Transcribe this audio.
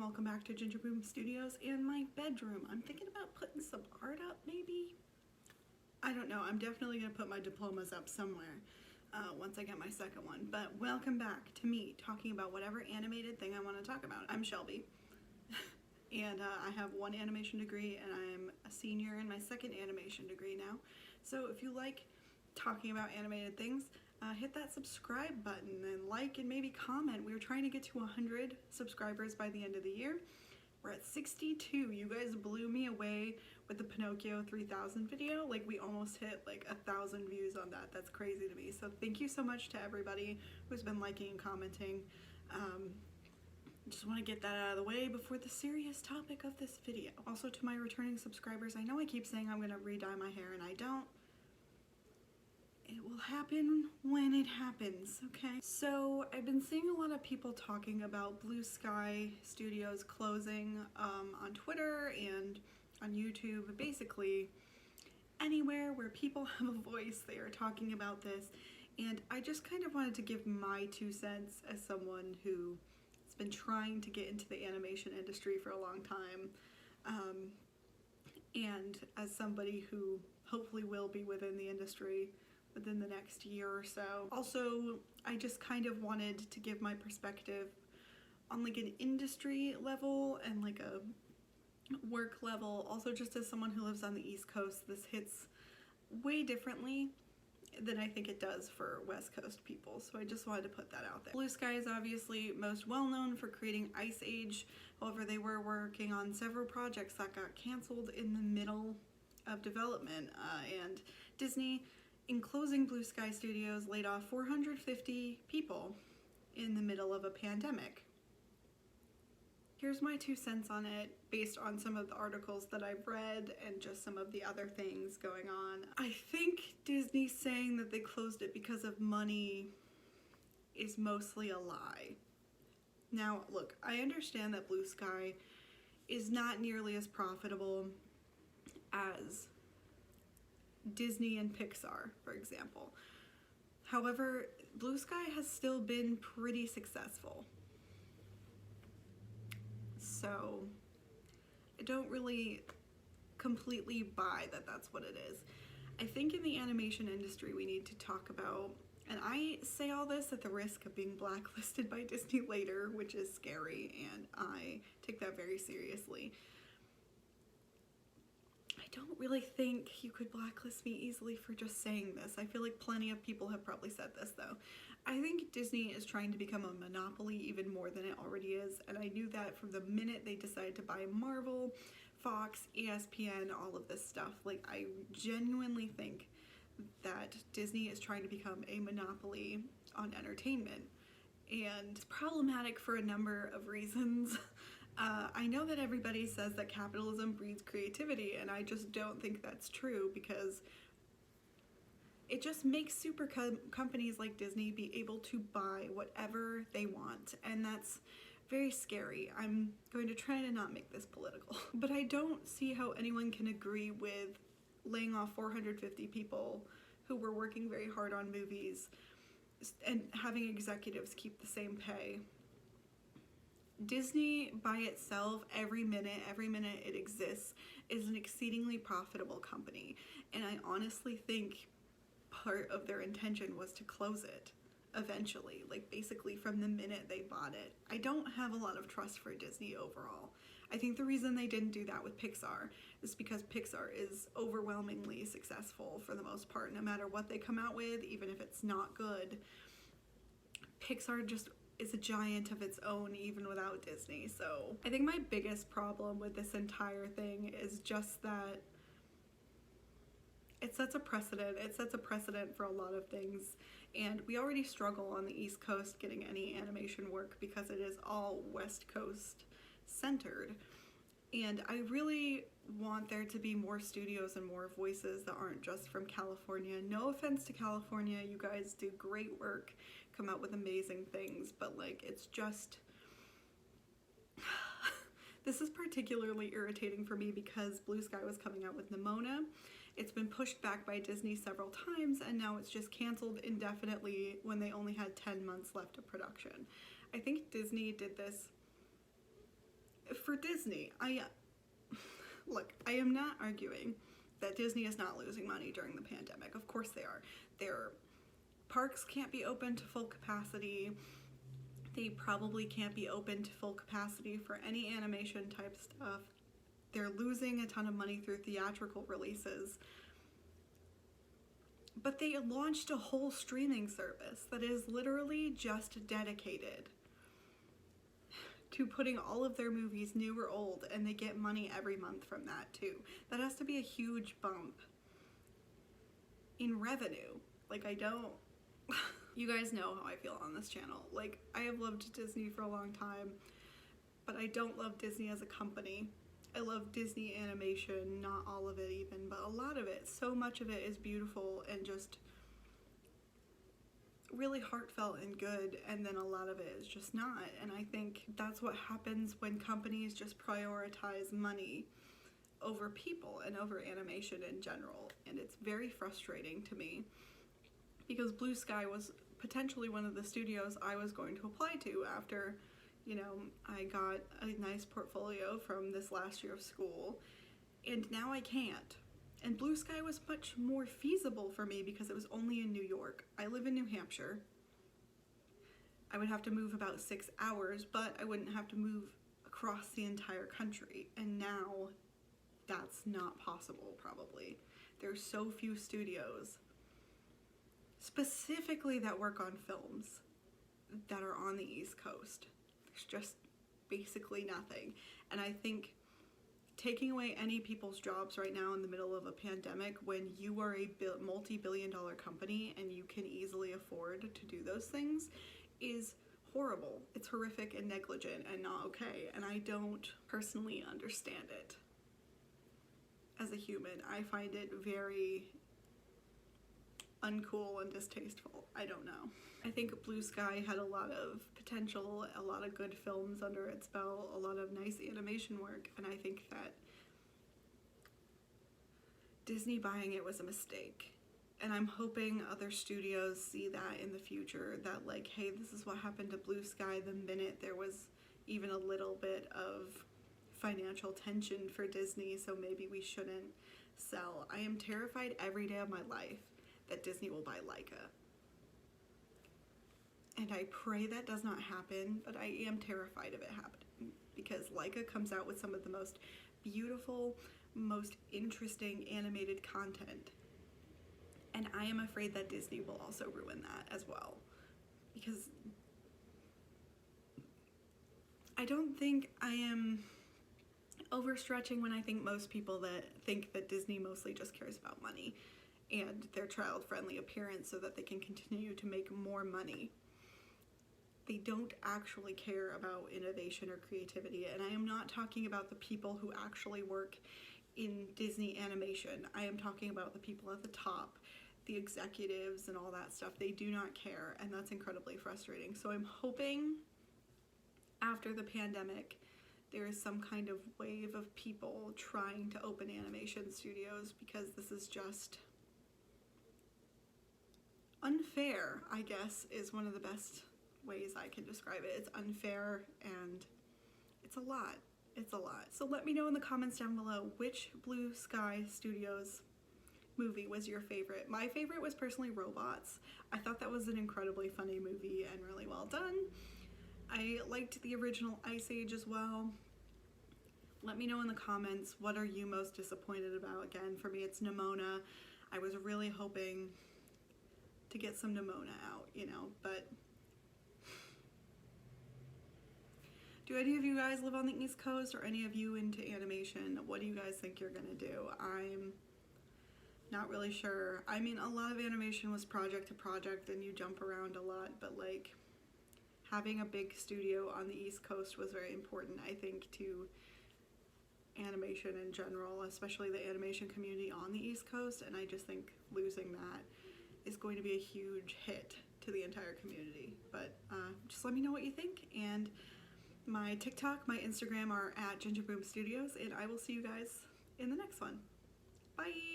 welcome back to Ginger Boom Studios and my bedroom. I'm thinking about putting some art up, maybe? I don't know, I'm definitely gonna put my diplomas up somewhere once I get my second one. But welcome back to me talking about whatever animated thing I want to talk about. I'm Shelby, and I have one animation degree, and I'm a senior in my second animation degree now. So if you like talking about animated things, hit that subscribe button and like and maybe comment. We're trying to get to 100 subscribers by the end of the year. We're at 62. You guys blew me away with the Pinocchio 3000 video. Like, we almost hit like 1,000 views on that. That's crazy to me. So thank you so much to everybody who's been liking and commenting. Just want to get that out of the way before the serious topic of this video. Also, to my returning subscribers, I know I keep saying I'm gonna re-dye my hair and I don't. It will happen when it happens, okay? So I've been seeing a lot of people talking about Blue Sky Studios closing on Twitter and on YouTube. Basically, anywhere where people have a voice, they are talking about this. And I just kind of wanted to give my 2 cents as someone who has been trying to get into the animation industry for a long time. And as somebody who hopefully will be within the industry within the next year or so. Also, I just kind of wanted to give my perspective on like an industry level and like a work level. Also, just as someone who lives on the East Coast, this hits way differently than I think it does for West Coast people. So I just wanted to put that out there. Blue Sky is obviously most well known for creating Ice Age. However, they were working on several projects that got canceled in the middle of development, and Disney, in closing Blue Sky Studios, laid off 450 people in the middle of a pandemic. Here's my 2 cents on it based on some of the articles that I've read and just some of the other things going on. I think Disney saying that they closed it because of money is mostly a lie. Now, look, I understand that Blue Sky is not nearly as profitable as Disney and Pixar, for example. However, Blue Sky has still been pretty successful. So I don't really completely buy that that's what it is. I think in the animation industry we need to talk about, and I say all this at the risk of being blacklisted by Disney later, which is scary, and I take that very seriously. I don't really think you could blacklist me easily for just saying this. I feel like plenty of people have probably said this though. I think Disney is trying to become a monopoly even more than it already is, and I knew that from the minute they decided to buy Marvel, Fox, ESPN, all of this stuff. Like, I genuinely think that Disney is trying to become a monopoly on entertainment, and it's problematic for a number of reasons. I know that everybody says that capitalism breeds creativity, and I just don't think that's true, because it just makes super companies like Disney be able to buy whatever they want, and that's very scary. I'm going to try to not make this political, but I don't see how anyone can agree with laying off 450 people who were working very hard on movies and having executives keep the same pay. Disney by itself, every minute it exists, is an exceedingly profitable company, and I honestly think part of their intention was to close it eventually, like basically from the minute they bought it. I don't have a lot of trust for Disney overall. I think the reason they didn't do that with Pixar is because Pixar is overwhelmingly successful for the most part. No matter what they come out with, even if it's not good, Pixar just is a giant of its own even without Disney. So I think my biggest problem with this entire thing is just that it sets a precedent. It sets a precedent for a lot of things, and we already struggle on the East Coast getting any animation work because it is all West Coast centered. And I really want there to be more studios and more voices that aren't just from California. No offense to California, you guys do great work, come out with amazing things, but like, it's just this is particularly irritating for me because Blue Sky was coming out with Nimona. It's been pushed back by Disney several times, and now it's just canceled indefinitely when they only had 10 months left of production. I think Disney did this for Disney, look, I am not arguing that Disney is not losing money during the pandemic. Of course they are. Their parks can't be open to full capacity. They probably can't be open to full capacity for any animation type stuff. They're losing a ton of money through theatrical releases. But they launched a whole streaming service that is literally just dedicated to putting all of their movies, new or old, and they get money every month from that too. That has to be a huge bump in revenue. Like, I don't... You guys know how I feel on this channel. Like, I have loved Disney for a long time, but I don't love Disney as a company. I love Disney animation, not all of it even, but a lot of it. So much of it is beautiful and just really heartfelt and good, and then a lot of it is just not. And I think that's what happens when companies just prioritize money over people and over animation in general. And it's very frustrating to me, because Blue Sky was potentially one of the studios I was going to apply to after, you know, I got a nice portfolio from this last year of school, and now I can't. And Blue Sky was much more feasible for me because it was only in New York. I live in New Hampshire. I would have to move about 6 hours, but I wouldn't have to move across the entire country. And now that's not possible, probably. There's so few studios, specifically that work on films, that are on the East Coast. There's just basically nothing. And I think taking away any people's jobs right now in the middle of a pandemic, when you are a multi-billion-dollar company and you can easily afford to do those things, is horrible. It's horrific and negligent and not okay. And I don't personally understand it. As a human, I find it very uncool and distasteful. I don't know. I think Blue Sky had a lot of potential, a lot of good films under its belt, a lot of nice animation work, and I think that Disney buying it was a mistake. And I'm hoping other studios see that in the future, that like, hey, this is what happened to Blue Sky the minute there was even a little bit of financial tension for Disney, so maybe we shouldn't sell. I am terrified every day of my life that Disney will buy Laika. And I pray that does not happen, but I am terrified of it happening, because Laika comes out with some of the most beautiful, most interesting animated content. And I am afraid that Disney will also ruin that as well, because I don't think I am overstretching when I think most people that think that Disney mostly just cares about money and their child-friendly appearance so that they can continue to make more money. They don't actually care about innovation or creativity, and I am not talking about the people who actually work in Disney animation. I am talking about the people at the top, the executives and all that stuff. They do not care, and that's incredibly frustrating. So I'm hoping after the pandemic there is some kind of wave of people trying to open animation studios, because this is just unfair, I guess, is one of the best ways I can describe it. It's unfair and it's a lot. It's a lot. So let me know in the comments down below which Blue Sky Studios movie was your favorite. My favorite was personally Robots. I thought that was an incredibly funny movie and really well done. I liked the original Ice Age as well. Let me know in the comments, what are you most disappointed about? Again, for me it's Nimona. I was really hoping to get some Nimona out, you know, but do any of you guys live on the East Coast, or any of you into animation? What do you guys think you're gonna do? I'm not really sure. I mean, a lot of animation was project to project and you jump around a lot, but like having a big studio on the East Coast was very important, I think, to animation in general, especially the animation community on the East Coast, and I just think losing that is going to be a huge hit to the entire community. But just let me know what you think, and my TikTok, my Instagram are at Ginger Boom Studios, and I will see you guys in the next one. Bye!